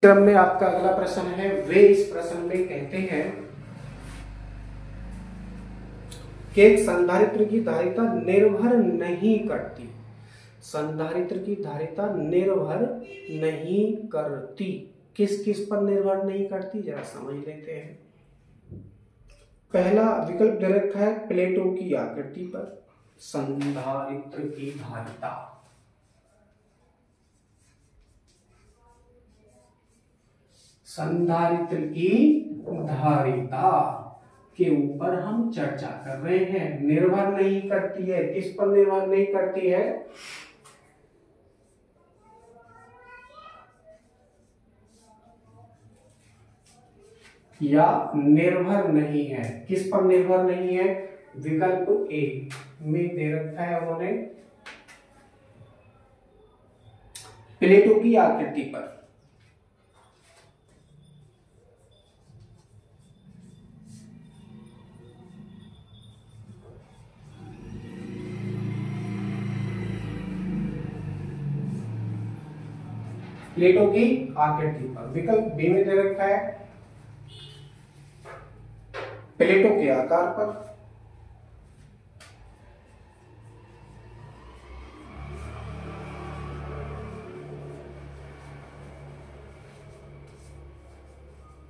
क्रम में आपका अगला प्रश्न है। वे इस प्रश्न में कहते हैं कि एक संधारित्र की धारिता निर्भर नहीं करती। संधारित्र की धारिता निर्भर नहीं करती। किस किस पर निर्भर नहीं करती, जरा समझ लेते हैं। पहला विकल्प दे रखा है प्लेटों की आकृति पर। संधारित्र की धारिता, संधारित्र की धारिता के ऊपर हम चर्चा कर रहे हैं। निर्भर नहीं करती है, किस पर निर्भर नहीं करती है? या निर्भर नहीं है, किस पर निर्भर नहीं है? विकल्प ए में दे रखा है उन्होंने प्लेटों की आकृति पर। प्लेटों की आकृति पर। विकल्प बी में दे रखा है प्लेटों के आकार पर।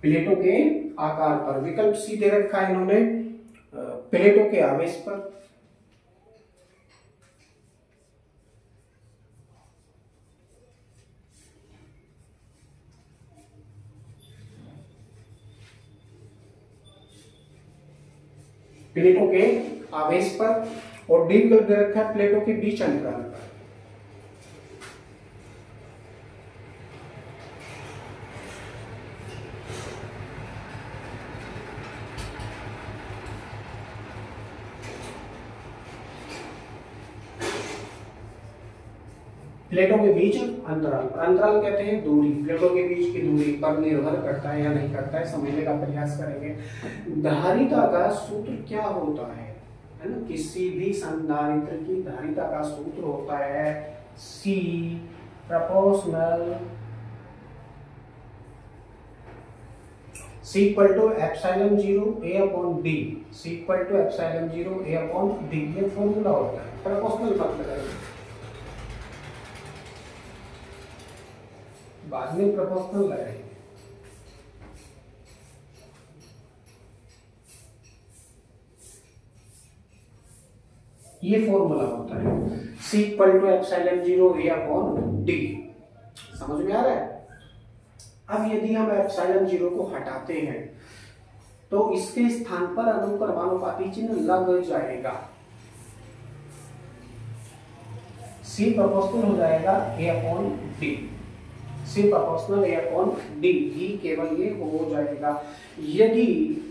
प्लेटों के आकार पर। विकल्प सी दे रखा है इन्होंने प्लेटों के आवेश पर। प्लेटों के आवेश पर। और डी विकल्प दे रखा है प्लेटों के बीच अंतराल पर। प्लेटों के बीच अंतराल पर। अंतराल कहते हैं दूरी। प्लेटों के बीच की दूरी पर निर्भर करता है या नहीं करता है, समझने का प्रयास करेंगे। धारिता का सूत्र क्या होता है ना? किसी भी संधारित्र की धारिता का सूत्र होता है C proportional C equal to epsilon 0 A upon D। C equal to epsilon 0 A upon D, ये फॉर्मूला होता है। प्रोपोर्शनल मत लगाइए, बाद में प्रोपोर्शनल लगाएंगे। ये फॉर्मूला होता है C equal to epsilon 0 A upon D। समझ में आ रहा है? अब यदि हम एप्सिलॉन 0 को हटाते हैं तो इसके स्थान पर अनुक्रमानुपाती चिन्ह लग जाएगा। C प्रोपोर्शनल हो जाएगा A upon D। C proportional A upon D ही केवल ये हो जाएगा। यदि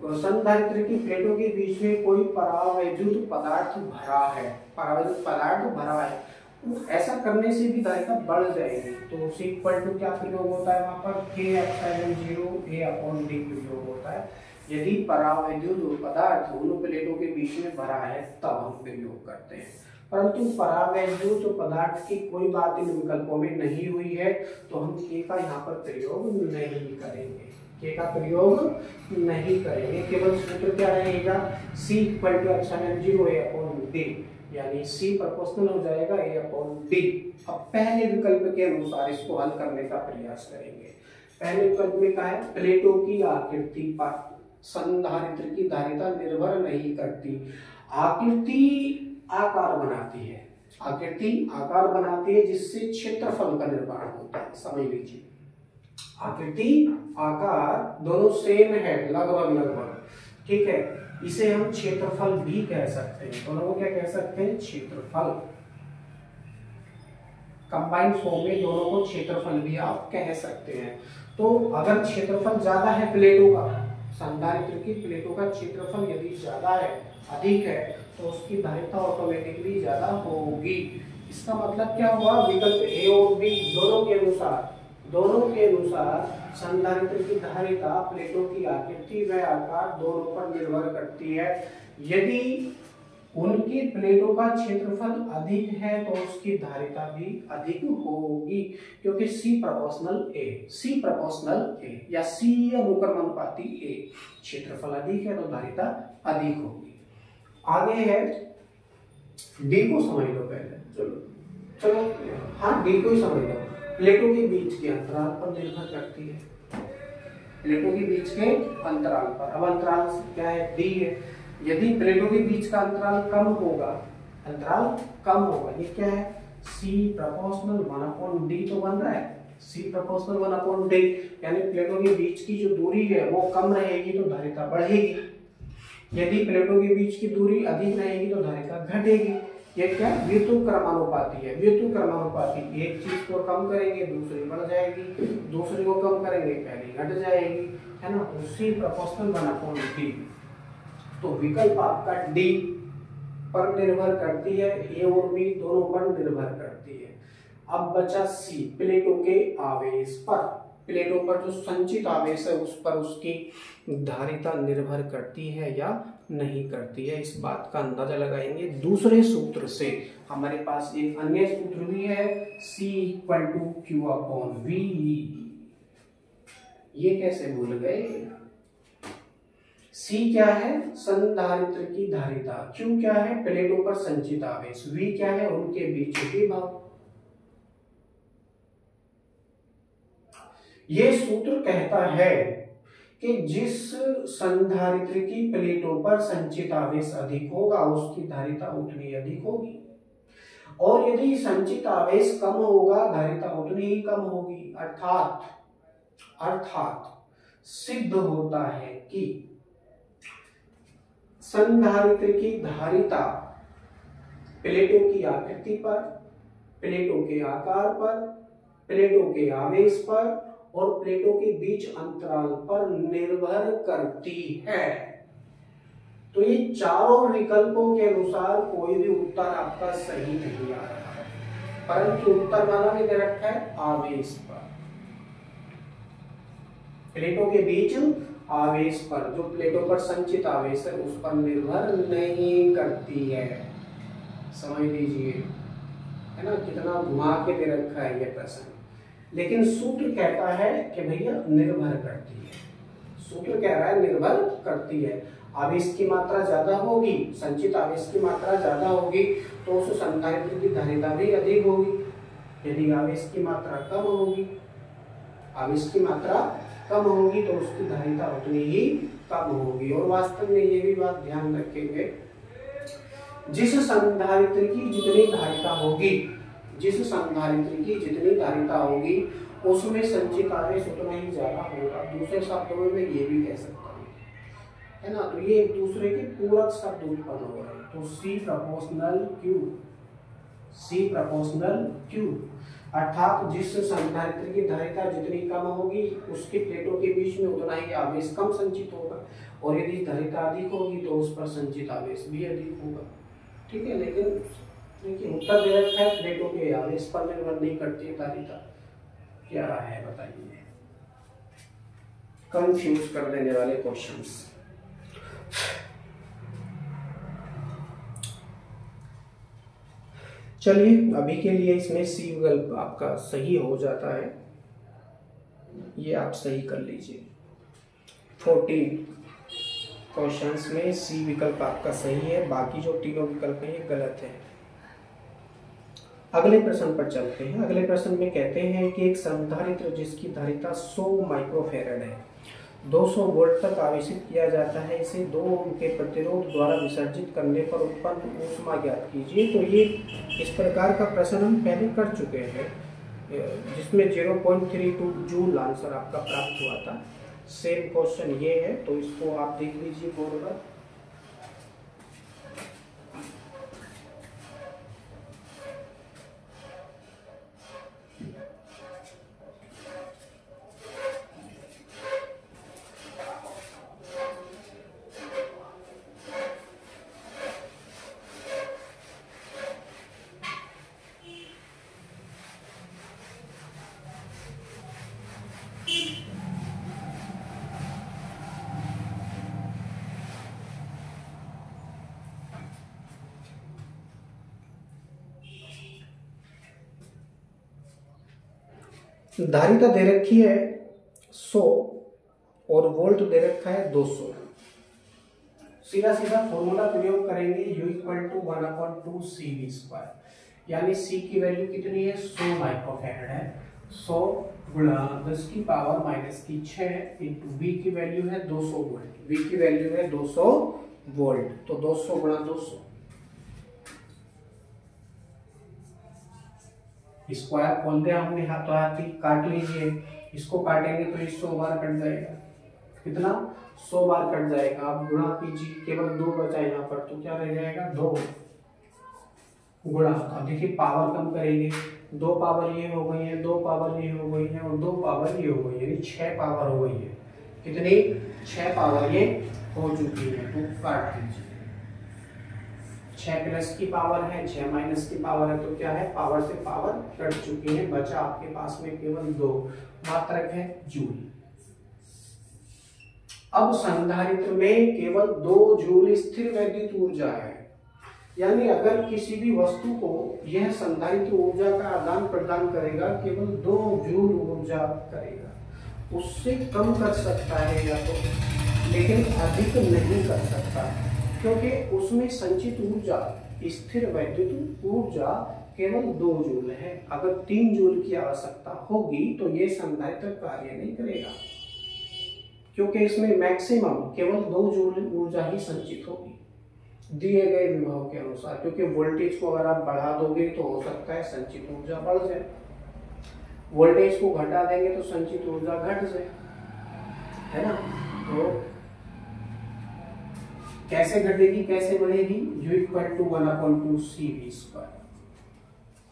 संधारित्र की प्लेटों के बीच में कोई परावैद्युत पदार्थ भरा है, परावैद्युत पदार्थ भरा है, तो ऐसा करने से भी धारिता बढ़ जाएगी। तो C इक्वल टू क्या प्रयोग होता है वहां पर? K epsilon 0 A upon D प्रयोग होता है। यदि परावैद्युत पदार्थ उन प्लेटों के बीच में भरा है तब हम प्रयोग करते हैं। परंतु परावैद्युत पदार्थ की कोई बात इन विकल्पों में नहीं हुई है, तो हम K का यहाँ पर प्रयोग नहीं करेंगे। K का प्रयोग नहीं करेंगे। केवल सूत्र क्या रहेगा? C equal to epsilon 0 A upon D, यानी C प्रोपोर्शनल हो जाएगा A अपॉन D। अब पहले विकल्प के अनुसार इसको हल करने का प्रयास करेंगे। पहले विकल्प में क्या है? प्लेटों की आकृति पर संधारित्र की धारिता निर्भर नहीं करती। आकृति आकार बनाती है, आकृति आकार बनाती है जिससे क्षेत्रफल का निर्माण होता है। समझ लीजिए, आकृति आकार दोनों सेम है, लगभग लगभग, ठीक है। इसे हम क्षेत्रफल भी कह सकते हैं। दोनों को क्या कह सकते हैं? क्षेत्रफल। कंबाइंड फॉर्म में दोनों को क्षेत्रफल भी आप कह सकते हैं। तो अगर क्षेत्रफल ज्यादा है प्लेटों का, संधारित्र की प्लेटों का क्षेत्रफल यदि ज्यादा है, अधिक है, तो उसकी धारिता ऑटोमेटिकली ज्यादा होगी। इसका मतलब क्या हुआ? विकल्प ए और बी दोनों के अनुसार संधारित्र की धारिता प्लेटों की आकृति व आकार दोनों पर निर्भर करती है। यदि उनकी प्लेटों का क्षेत्रफल अधिक है तो उसकी धारिता भी अधिक होगी, क्योंकि सी प्रोपोर्शनल ए या सी अनुक्रमानुपाती ए, क्षेत्रफल अधिक है तो धारिता अधिक होगी। आगे है डी को समझ लो पहले, चलो हाँ डी को ही समझ लो। प्लेटों के बीच के अंतराल पर निर्भर करती है, प्लेटों के बीच के अंतराल पर। अब अंतराल क्या है, डी है। यदि प्लेटों के बीच का अंतराल कम होगा, ये क्या है, सी प्रोपोर्शनल 1/d तो बन रहा है, सी प्रोपोर्शनल 1/d, यानी प्लेटों के बीच की जो दूरी है वो कम रहेगी तो धारिता बढ़ेगी, यदि प्लेटों के बीच की दूरी अधिक रहेगी तो धारिता घटेगी। ये क्या है, व्युत्क्रमानुपाती है। व्युत्क्रमानुपाती, एक चीज को कम करेंगे दूसरी बढ़ जाएगी, दूसरी को कम करेंगे पहली घट जाएगी, है ना। सी प्रोपोर्शनल 1/d। तो विकल्प आपका डी पर निर्भर करती है, ए और बी दोनों पर निर्भर करती है। अब बचा सी, प्लेटों के आवेश पर। प्लेटों पर जो संचित आवेश है उस पर उसकी धारिता निर्भर करती है या नहीं करती है, इस बात का अंदाजा लगाएंगे दूसरे सूत्र से। हमारे पास एक अन्य सूत्र भी है, C = Q/V। ये कैसे भूल गए? C क्या है, संधारित्र की धारिता, Q क्या है, प्लेटों पर संचित आवेश, V क्या है, उनके बीच के भाग। ये सूत्र कहता है कि जिस संधारित्र की प्लेटों पर संचित आवेश अधिक होगा उसकी धारिता उतनी अधिक होगी, और यदि संचित आवेश कम होगा धारिता उतनी ही कम होगी। अर्थात सिद्ध होता है कि संधारित्र की धारिता प्लेटों की आकृति पर, प्लेटों के आकार पर, प्लेटों के आवेश पर और प्लेटों के बीच अंतराल पर निर्भर करती है। तो ये चारों विकल्पों के अनुसार कोई भी उत्तर आपका सही नहीं आ रहा है, परंतु उत्तर वाला में दे रखा है आवेश पर, प्लेटों के बीच आवेश पर, जो प्लेटों पर संचित आवेश है उस पर निर्भर नहीं करती है। समझ लीजिए, है ना, कितना घुमा के दे रखा है ये प्रश्न। लेकिन सूत्र कहता है कि भैया निर्भर करती है, सूत्र कह रहा है निर्भर करती है। आवेश की मात्रा ज्यादा होगी, संचित आवेश की मात्रा ज्यादा होगी तो उस संधारित्र की धारिता भी अधिक होगी। यदि आवेश की मात्रा कम होगी, तो उसकी धारिता उतनी ही कम होगी। और वास्तव में ये भी बात ध्यान रखेंगे, जिस संधारित्र की जितनी धारिता होगी उसमें संचित आवेश उतना ही ज्यादा होगा। दूसरे शब्दों में मैं ये भी कह सकता हूँ, है ना। तो ये एक दूसरे के पूरक शब्द उत्पन्न हो रहे हैं। तो C प्रोपोर्शनल Q, अर्थात जिस संधारित्र की धारिता जितनी कम होगी उसके प्लेटों के बीच में उतना ही आवेश कम संचित होगा, और यदि धारिता अधिक होगी तो उस पर संचित आवेश भी अधिक होगा। ठीक है, लेकिन देखिए उत्तर दे रखा है प्लेटों के आवेश पर निर्भर नहीं करती है धारिता। क्या है बताइए, कंफ्यूज कर देने वाले क्वेश्चंस। चलिए अभी के लिए इसमें सी विकल्प आपका सही हो जाता है, ये आप सही कर लीजिए। 14 क्वेश्चंस में सी विकल्प आपका सही है, बाकी जो तीनों विकल्प हैं ये गलत है। अगले प्रश्न पर चलते हैं। अगले प्रश्न में कहते हैं कि एक संधारित्र जिसकी धारिता 100 माइक्रोफैरड है 200 वोल्ट तक आवेशित किया जाता है, इसे 2 ओम के प्रतिरोध द्वारा विसर्जित करने पर उत्पन्न ऊष्मा ज्ञात कीजिए। तो ये इस प्रकार का प्रश्न हम पहले कर चुके हैं, जिसमें 0.32 जूल आंसर आपका प्राप्त हुआ था। सेम क्वेश्चन ये है, तो इसको आप देख लीजिए बोर्ड पर। धारिता दे रखी है 100 और वोल्ट दे रखा है 200। सीधा सीधा फॉर्मूला प्रयोग करेंगे, U = 1/2CV², यानी C की वैल्यू कितनी है 100 माइक्रोफैराड है। 100 गुणा 10⁻⁻6 इंटू V की वैल्यू है 200 वोल्ट, V की वैल्यू है 200 वोल्ट, तो 200 गुणा 200, स्क्वायर खोलते हैं हमने हाथों हाथी, काट लीजिए, इसको काटेंगे तो 100 बार कट जाएगा, कितना 100 बार कट जाएगा। आप गुणा कीजिए, केवल 2 बचा यहाँ पर, तो क्या रह जाएगा 2 गुणा। अब देखिए पावर कम करेंगे, 2 पावर ये हो गई है, 2 पावर ये हो गई है और 2 पावर ये हो गई है, यानी 6 पावर हो गई है। कितनी 6 पावर ये हो चुकी है, तो काट दीजिए। 6 प्लस की पावर है, 6 माइनस की पावर है, तो क्या है पावर से पावर कट चुकी है, बचा आपके पास में केवल 2 मात्रक है जूल। अब संधारित्र में केवल 2 जूल स्थिर वैद्युत ऊर्जा है, यानी अगर किसी भी वस्तु को यह संधारित्र ऊर्जा का आदान प्रदान करेगा, केवल 2 जूल ऊर्जा करेगा, उससे कम कर सकता है या तो, लेकिन अधिक नहीं कर सकता, क्योंकि उसमें संचित ऊर्जा स्थिर वैद्युत ऊर्जा केवल 2 जूल है। अगर 3 जूल की आवश्यकता होगी तो ये संधारित्र कार्य नहीं करेगा, क्योंकि इसमें मैक्सिमम केवल 2 जूल ऊर्जा ही संचित होगी दिए गए विभव के अनुसार, क्योंकि वोल्टेज को अगर आप बढ़ा दोगे तो हो सकता है संचित ऊर्जा बढ़ जाए, वोल्टेज को घटा देंगे तो संचित ऊर्जा घट जाए, है ना। तो कैसे घटेगी कैसे बढ़ेगी, U = 1/2CV²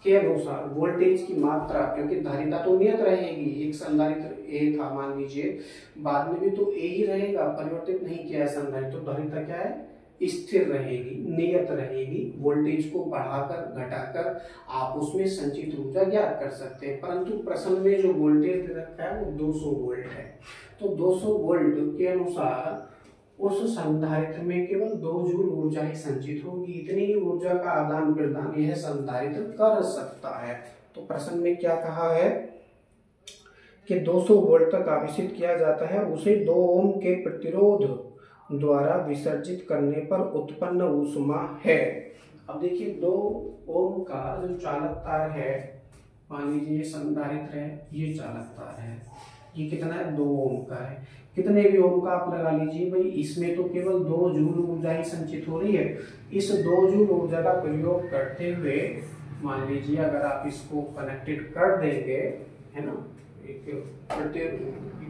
के अनुसार वोल्टेज की मात्रा, क्योंकि धारिता तो नियत रहेगी, एक संधारित्र A था मान लीजिए, बाद में भी तो A ही रहेगा, परिवर्तित नहीं किया है संधारित्र, तो धारिता क्या है स्थिर रहेगी, नियत रहेगी। वोल्टेज को बढ़ाकर घटाकर आप उसमें संचित ऊर्जा ज्ञात कर सकते हैं, परंतु प्रश्न में जो वोल्टेज दे रखा है वो 200 वोल्ट है, तो 200 वोल्ट के अनुसार उस संधारित्र में केवल 2 जूल ऊर्जा ही संचित होगी, इतनी ही ऊर्जा का आदान प्रदान यह संधारित्र कर सकता है। तो प्रश्न में क्या कहा है कि 200 वोल्ट तक आवेशित किया जाता है, उसे 2 ओम के प्रतिरोध द्वारा विसर्जित करने पर उत्पन्न ऊष्मा है। अब देखिए 2 ओम का जो चालक तार है, मान लीजिए ये संधारित्र है, ये चालक तार है, ये कितना है 2 ओम का है, कितने भी ओम का आप लगा लीजिए भाई, इसमें तो केवल 2 जूल ऊर्जा ही संचित हो रही है। इस 2 जूल ऊर्जा का प्रयोग करते हुए मान लीजिए अगर आप इसको कनेक्टेड कर देंगे, है ना, एक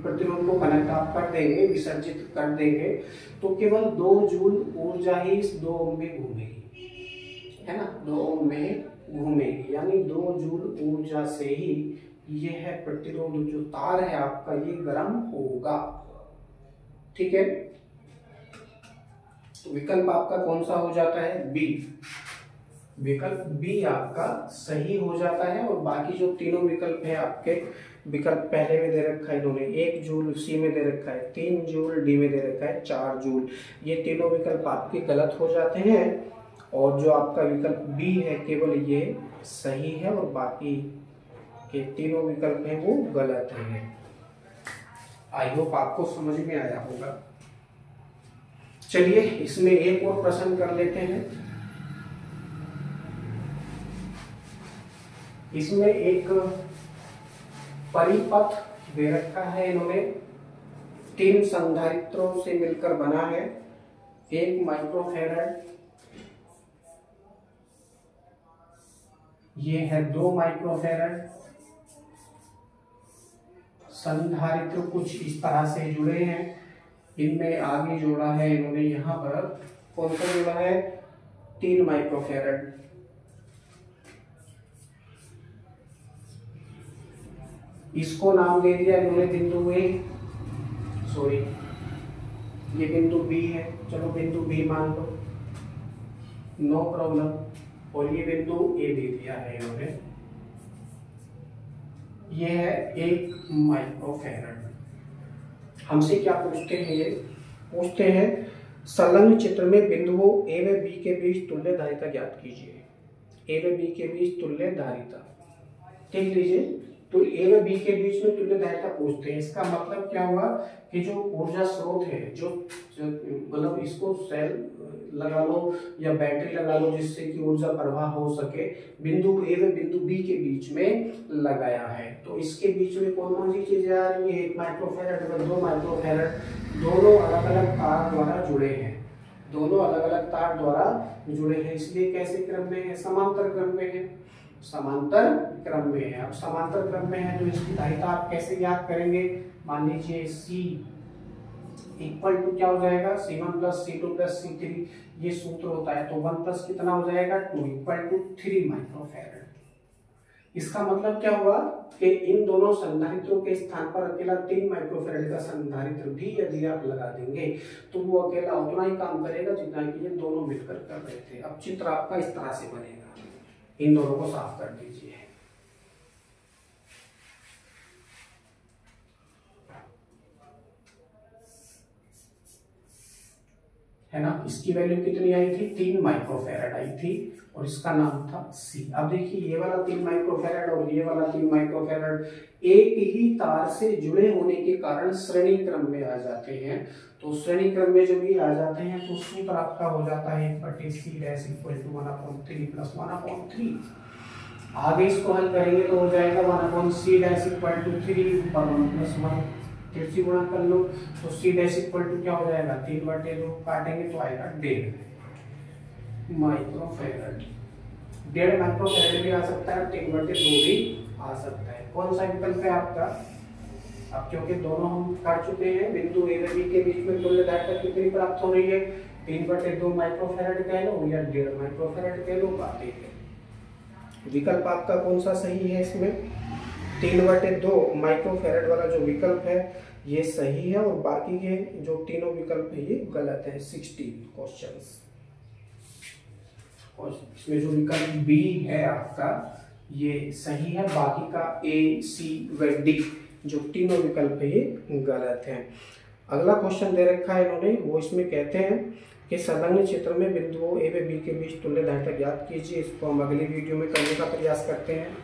प्रतिरोध को कनेक्ट आप कर देंगे, विसर्जित कर देंगे, तो केवल 2 जूल ऊर्जा ही इस 2 ओम में घूमेगी, है ना, 2 ओम में घूमेगी, यानी 2 जूल ऊर्जा से ही यह प्रतिरोध जो तार है आपका ये गर्म होगा, ठीक है। तो विकल्प आपका कौन सा हो जाता है बी, विकल्प बी आपका सही हो जाता है। और बाकी जो तीनों विकल्प है आपके, विकल्प पहले में दे रखा है इन्होंने 1 जूल, सी में दे रखा है 3 जूल, डी में दे रखा है 4 जूल, ये तीनों विकल्प आपके गलत हो जाते हैं, और जो आपका विकल्प बी है केवल ये सही है, और बाकी के तीनों विकल्प हैं वो गलत हैं। आई होप आपको समझ में आया होगा। चलिए इसमें एक और प्रश्न कर लेते हैं। इसमें एक परिपथ दे रखा है इन्होंने, 3 संधारित्रों से मिलकर बना है, 1 माइक्रोफैराड, ये है 2 माइक्रोफैराड। संधारित्र कुछ इस तरह से जुड़े हैं, इनमें आगे जोड़ा है इन्होंने, यहां पर कौन सा जोड़ा है 3 माइक्रोफैराड। इसको नाम दे दिया इन्होंने बिंदु ए, सॉरी ये बिंदु बी है, चलो बिंदु बी मान लो, नो प्रॉब्लम, और ये बिंदु ए दे दिया है इन्होंने, ये है 1 माइक्रोफैराड। हमसे क्या पूछते हैं, ये पूछते हैं संलग्न चित्र में बिंदुओं ए व बी के बीच तुल्य धारिता ज्ञात कीजिए। ए व बी के बीच तुल्य धारिता देख लीजिए, तो ए व बी के बीच में तुल्यदायिता पूछते हैं। इसका मतलब क्या हुआ कि जो ऊर्जा स्रोत है, जो मतलब इसको सेल लगा लो या बैटरी लगा लो जिससे कि ऊर्जा प्रवाह हो सके, बिंदु ए व बिंदु बी के बीच में लगाया है। तो इसके बीच में कौन कौन सी चीजें आ रही है, 1 माइक्रोफैरड व 2 माइक्रोफैरड, दोनों अलग अलग तार द्वारा जुड़े हैं, दोनों अलग अलग तार द्वारा जुड़े हैं। इसलिए कैसे क्रम में है, समांतर क्रम में है, समांतर क्रम में है। अब समांतर क्रम में है तो इसकी दायिता आप कैसे ज्ञात करेंगे, मान लीजिए C इक्वल टू क्या हो जाएगा, C1 plus C2 plus C3, ये सूत्र होता है। तो 1 प्लस कितना हो जाएगा 2 इक्वल टू 3 माइक्रोफैरड। इसका मतलब क्या हुआ कि इन दोनों संधारित्रों के स्थान पर अकेला 3 माइक्रोफैरड का संधारित्र भी यदि आप लगा देंगे तो वो अकेला उतना ही काम करेगा जितना कि ये दोनों मिलकर कर रहे थे। अब चित्र आपका इस तरह से बनेगा, इन दोनों को साफ कर दीजिए, है ना। इसकी वैल्यू कितनी आई थी, 3 माइक्रोफैरड आई थी और इसका नाम था C। अब देखिए ये वाला 3 माइक्रोफैरड और ये वाला 3 माइक्रोफैरड एक ही तार से जुड़े होने के कारण श्रेणी क्रम में आ जाते हैं। तो श्रेणी क्रम में जब ये आ जाते हैं तो सूत्र आपका हो जाता है 1/C dash equal to 1/3 plus 1/3। आगे इसको हल करेंगे तो हो जाएगा 1/C dash equal to 3 plus 1, फिर से गुणा कर लो तो C डैश इक्वल टू क्या हो जाएगा 3/2, काटेंगे तो आएगा 1.5 माइक्रोफैरड। 1.5 माइक्रोफैरड भी आ सकता है, 3/2 भी आ सकता है। कौन सा विकल्प है आपका, अब क्योंकि दोनों हम कर चुके हैं, बिंदु ए व बी के बीच में तुल्यदायिता कितनी प्राप्त हो रही है, 3/2 माइक्रोफैरड कह लो या 1.5 माइक्रोफैरड कह लो, बात एक है। विकल्प आपका कौन सा सही है, इसमें 3/2 माइक्रोफैरड वाला जो विकल्प है ये सही है और बाकी के जो तीनों विकल्प है ये गलत है। 16 क्वेश्चंस, इसमें जो विकल्प बी है आपका ये सही है, बाकी का ए सी व डी जो तीनों विकल्प है ये गलत है। अगला क्वेश्चन दे रखा है इन्होंने, वो इसमें कहते हैं कि संलग्न क्षेत्र में बिंदुओं ए व बी के बीच तुल्यदायिता ज्ञात कीजिए। इसको हम अगली वीडियो में करने का प्रयास करते हैं।